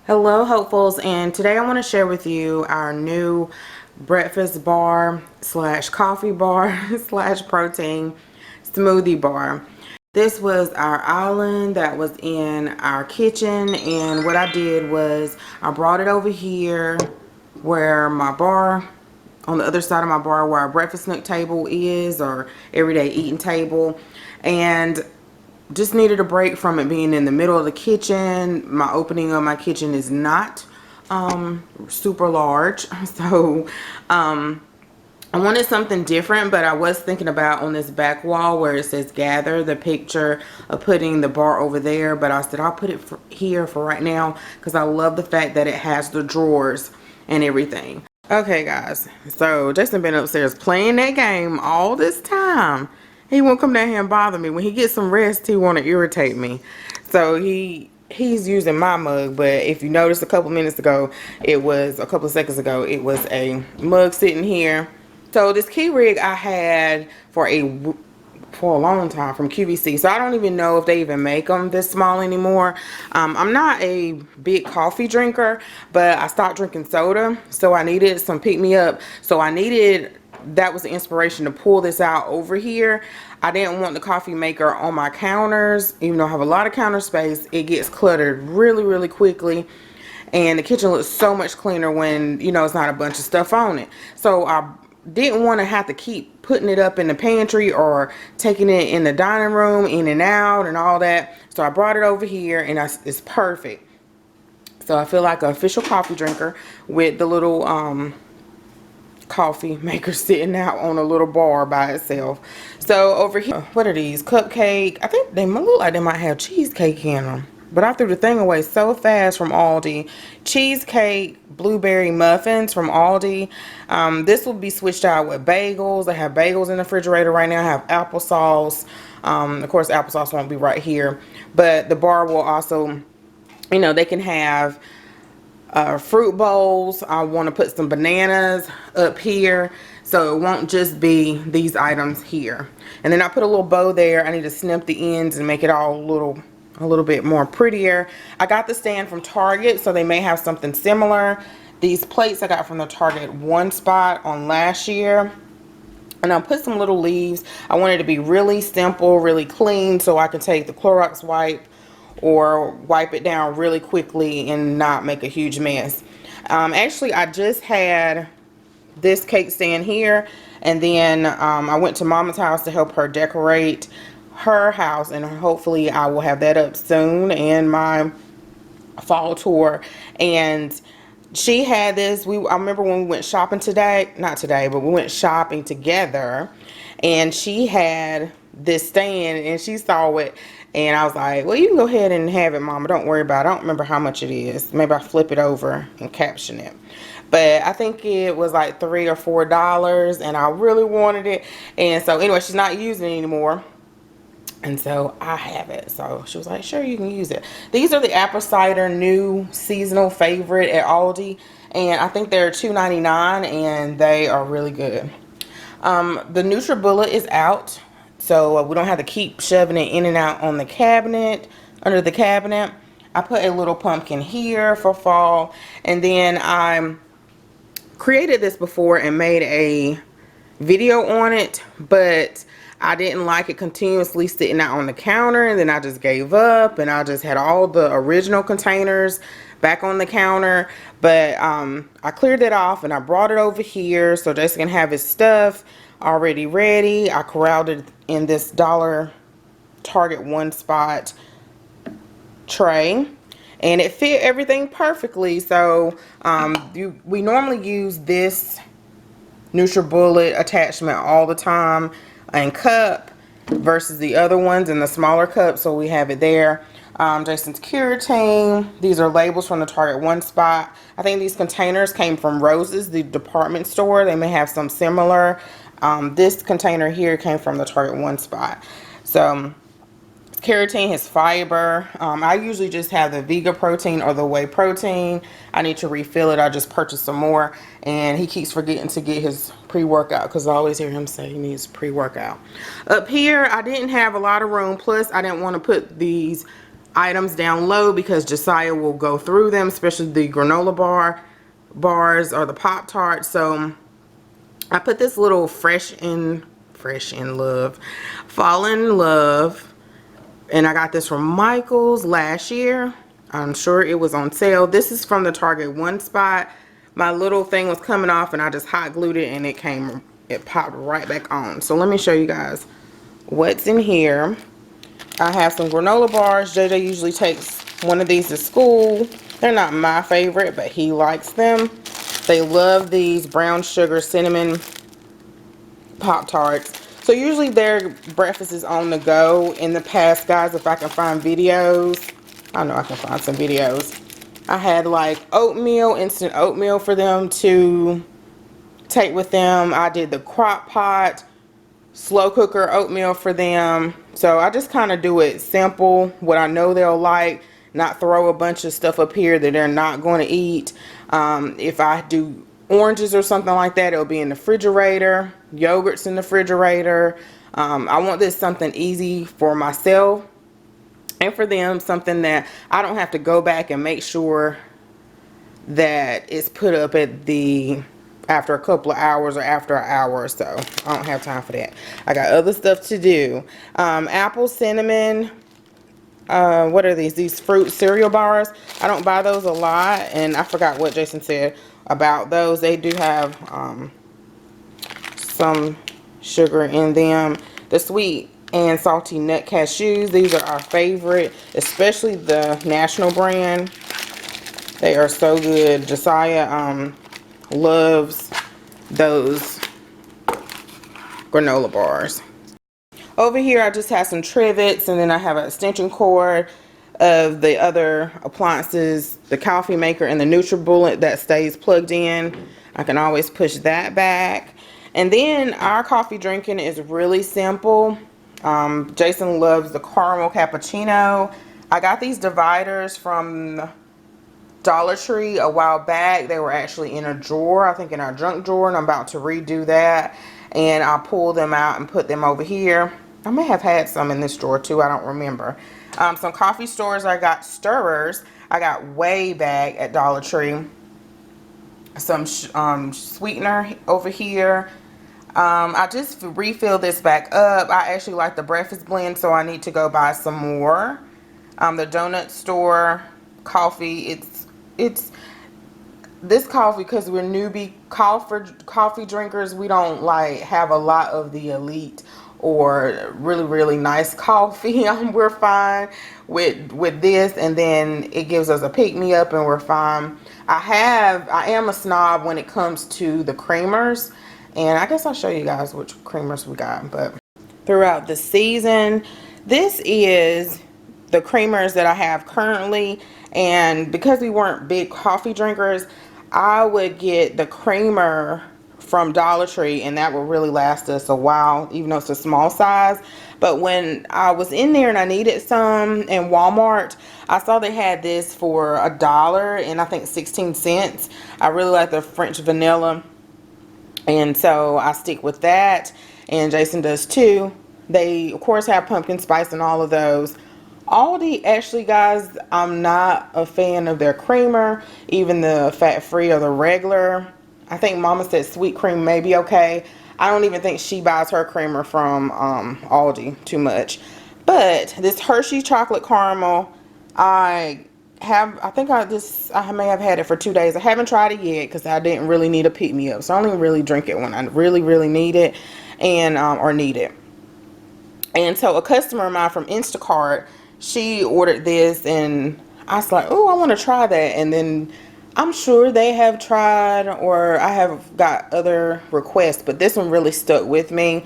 Hello hopefuls, and today I want to share with you our new breakfast bar slash coffee bar slash protein smoothie bar. This was our island that was in our kitchen, and what I did was I brought it over here where my bar, on the other side of my bar where our breakfast nook table is, or everyday eating table, and just needed a break from it being in the middle of the kitchen. My opening of my kitchen is not super large, so I wanted something different, but I was thinking about on this back wall where it says gather, the picture of putting the bar over there, but I said I'll put it here for right now because I love the fact that it has the drawers and everything. Okay guys, so Jason been upstairs playing that game all this time. He won't come down here and bother me. When he gets some rest, he want to irritate me. So he's using my mug, but if you noticed a couple seconds ago, it was a mug sitting here. So this key rig I had for a long time from QVC, so I don't even know if they even make them this small anymore. I'm not a big coffee drinker, but I stopped drinking soda, so I needed some pick me up. So that was the inspiration to pull this out over here. I didn't want the coffee maker on my counters, even though I have a lot of counter space. It gets cluttered really quickly, and the kitchen looks so much cleaner when it's not a bunch of stuff on it. So I didn't want to have to keep putting it up in the pantry or taking it in the dining room in and out and all that. So I brought it over here, and it's perfect. So I feel like an official coffee drinker with the little coffee maker sitting out on a little bar by itself. So over here, what are these? Cupcake. I think they look like they might have cheesecake in them, but I threw the thing away so fast from Aldi. Cheesecake blueberry muffins from Aldi. This will be switched out with bagels. I have bagels in the refrigerator right now. I have applesauce. Of course, applesauce won't be right here, but the bar will also, they can have fruit bowls. I want to put some bananas up here, so it won't just be these items here. And then I put a little bow there. I need to snip the ends and make it all a little bit more prettier. I got the stand from Target, so they may have something similar. These plates I got from the Target One Spot on last year. And I'll put some little leaves. I want it to be really simple, really clean, so I can take the Clorox wipe or wipe it down really quickly and not make a huge mess. Actually, I just had this cake stand here, and then I went to Mama's house to help her decorate her house, and hopefully I will have that up soon in my fall tour. And she had this. I remember when we went shopping not today, but we went shopping together, and she had this stand and she saw it, and I was like, well, you can go ahead and have it, Mama, don't worry about it. I don't remember how much it is. Maybe I flip it over and caption it, but I think it was like $3 or $4, and I really wanted it. And so anyway, she's not using it anymore, and so I have it. So she was like, sure, you can use it. These are the apple cider new seasonal favorite at Aldi, and I think they're $2.99, and they are really good. The NutriBullet is out, so we don't have to keep shoving it in and out on the cabinet, under the cabinet. I put a little pumpkin here for fall, and then I created this before and made a video on it, but I didn't like it continuously sitting out on the counter, and then I just gave up, and I just had all the original containers back on the counter. But I cleared it off, and I brought it over here so Jason can have his stuff already ready. I corralled it in this Target One Spot tray, and it fit everything perfectly. So we normally use this NutriBullet attachment all the time and cup versus the other ones in the smaller cup, so we have it there. Jason's Curating. These are labels from the Target One Spot. I think these containers came from Rose's, the department store. They may have some similar. This container here came from the Target One Spot. So Keratin has fiber. I usually just have the Vega protein or the whey protein. I need to refill it. I just purchased some more, and he keeps forgetting to get his pre-workout because I always hear him say he needs pre-workout. Up here, I didn't have a lot of room. Plus, I didn't want to put these items down low because Josiah will go through them, especially the granola bars or the Pop-Tarts. So I put this little Fall in Love, and I got this from Michael's last year. I'm sure it was on sale. This is from the Target one spot. My little thing was coming off and I just hot glued it and it popped right back on. So let me show you guys what's in here. I have some granola bars. JJ usually takes one of these to school. They're not my favorite, but he likes them. They love these brown sugar cinnamon Pop-Tarts. So usually their breakfast is on the go. In the past, guys, if I can find videos, I know I can find some videos. I had like oatmeal, instant oatmeal for them to take with them. I did the crock pot, slow cooker oatmeal for them. So I just kind of do it simple, what I know they'll like, not throw a bunch of stuff up here that they're not going to eat. If I do oranges or something like that, it'll be in the refrigerator. Yogurt's in the refrigerator. I want this something easy for myself and for them, something that I don't have to go back and make sure that it's put up at the after a couple of hours or after an hour or so. I don't have time for that. I got other stuff to do. Apple cinnamon, what are these fruit cereal bars. I don't buy those a lot, and I forgot what Jason said about those. They do have some sugar in them. The sweet and salty nut cashews, these are our favorite, especially the national brand. They are so good. Josiah loves those granola bars. Over here I just have some trivets, and then I have an extension cord of the other appliances, the coffee maker and the NutriBullet that stays plugged in. I can always push that back. And then our coffee drinking is really simple. Jason loves the caramel cappuccino. I got these dividers from Dollar Tree a while back. They were actually in a drawer, I think in our junk drawer, and I'm about to redo that. And I'll pull them out and put them over here. I may have had some in this drawer too, I don't remember. Some coffee stores, I got stirrers. I got way back at Dollar Tree. Some sweetener over here. I just refilled this back up. I actually like the breakfast blend, so I need to go buy some more. The donut store coffee, it's this coffee, because we're newbie coffee drinkers, we don't like have a lot of the elite or really nice coffee. We're fine with this, and then it gives us a pick-me-up and we're fine. I am a snob when it comes to the creamers, and I guess I'll show you guys which creamers we got. But throughout the season, this is the creamers that I have currently, and because we weren't big coffee drinkers, I would get the creamer from Dollar Tree, and that will really last us a while, even though it's a small size. But when I was in there and I needed some in Walmart, I saw they had this for $1 and I think 16 cents. I really like the French vanilla, and so I stick with that, and Jason does too. They of course have pumpkin spice and all of those. Aldi, actually guys, I'm not a fan of their creamer, even the fat-free or the regular. I think Mama said sweet cream may be okay. I don't even think she buys her creamer from Aldi too much. But this Hershey chocolate caramel, I think I may have had it for 2 days. I haven't tried it yet because I didn't really need a pick-me-up. So I only really drink it when I really need it, and or need it. And so a customer of mine from Instacart, she ordered this, and I was like, oh, I want to try that. And then I'm sure they have tried, or I have got other requests, but this one really stuck with me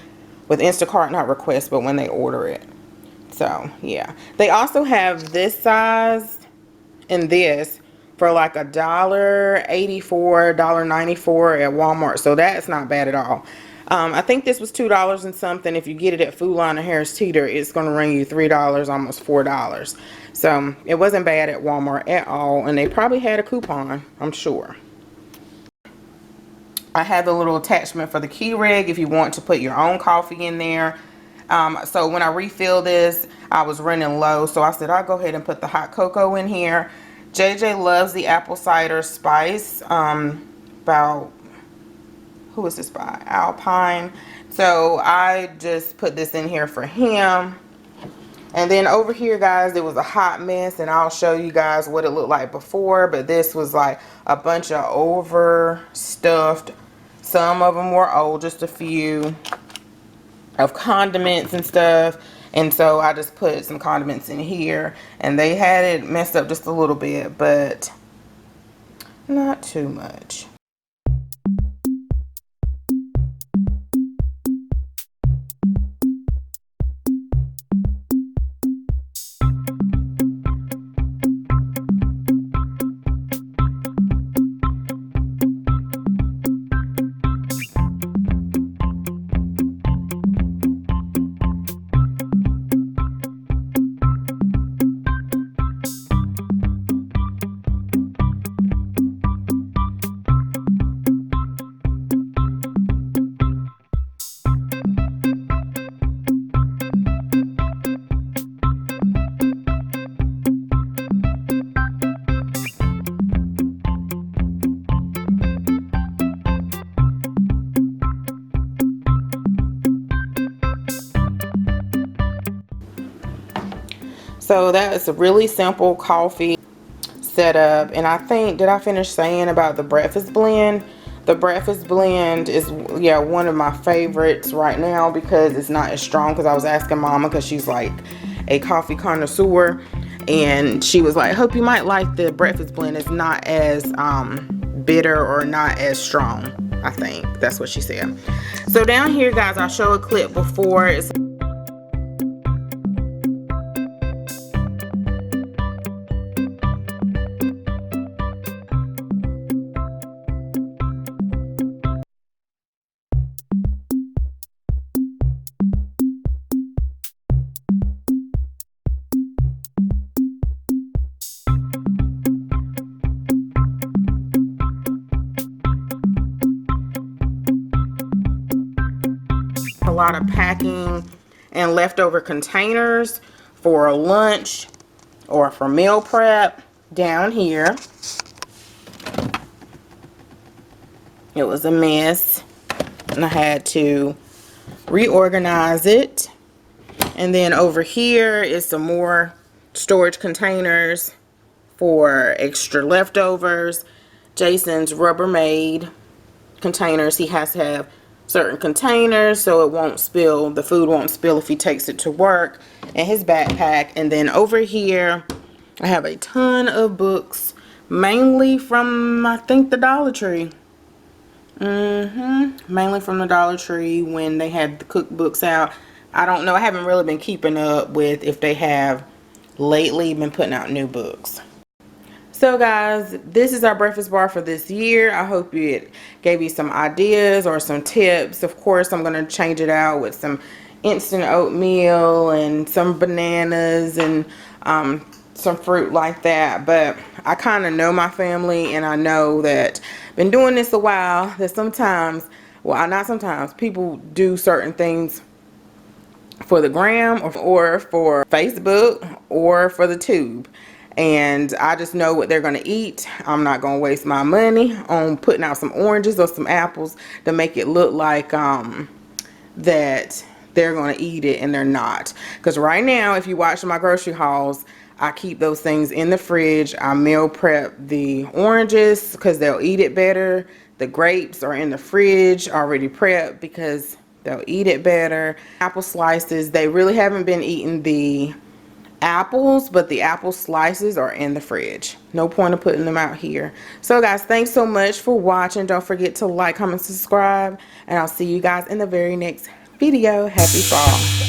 with Instacart, not requests, but when they order it. So yeah, they also have this size and this for like $1.84, $1.94 at Walmart. So that's not bad at all. I think this was $2 and something. If you get it at Food Line or Harris Teeter, it's going to run you $3, almost $4. So it wasn't bad at Walmart at all, and they probably had a coupon, I'm sure. I have the little attachment for the Keurig if you want to put your own coffee in there. So when I refill this, I was running low, so I said I'll go ahead and put the hot cocoa in here. JJ loves the apple cider spice. About, who is this by? Alpine. So I just put this in here for him. And then over here, guys, it was a hot mess, and I'll show you guys what it looked like before. But this was like a bunch of overstuffed, some of them were old, just a few, of condiments and stuff. And so I just put some condiments in here, and they had it messed up just a little bit, but not too much. So that is a really simple coffee setup. And I think, did I finish saying about the breakfast blend? The breakfast blend is, yeah, one of my favorites right now because it's not as strong. Because I was asking Mama, because she's like a coffee connoisseur, and she was like, hope you might like the breakfast blend. It's not as bitter or not as strong. I think that's what she said. So down here, guys, I'll show a clip before. It's a lot of packing and leftover containers for lunch or for meal prep down here. It was a mess, and I had to reorganize it. And then over here is some more storage containers for extra leftovers. Jason's Rubbermaid containers, he has to have certain containers so it won't spill, the food won't spill if he takes it to work, and his backpack. And then over here I have a ton of books, mainly from, I think, the Dollar Tree. Mainly from the Dollar Tree when they had the cookbooks out. I don't know, I haven't really been keeping up with if they have lately been putting out new books. So guys, this is our breakfast bar for this year. I hope it gave you some ideas or some tips. Of course, I'm going to change it out with some instant oatmeal and some bananas and some fruit like that. But I kind of know my family, and I know that been doing this a while, that sometimes, well, not sometimes, people do certain things for the gram or for Facebook or for the tube. And I just know what they're going to eat. I'm not going to waste my money on putting out some oranges or some apples to make it look like that they're going to eat it, and they're not. Because right now, if you watch my grocery hauls, I keep those things in the fridge. I meal prep the oranges because they'll eat it better. The grapes are in the fridge already prepped because they'll eat it better. Apple slices, they really haven't been eating the apples, but the apple slices are in the fridge. No point of putting them out here. So guys, thanks so much for watching. Don't forget to like, comment, subscribe, and I'll see you guys in the very next video. Happy fall.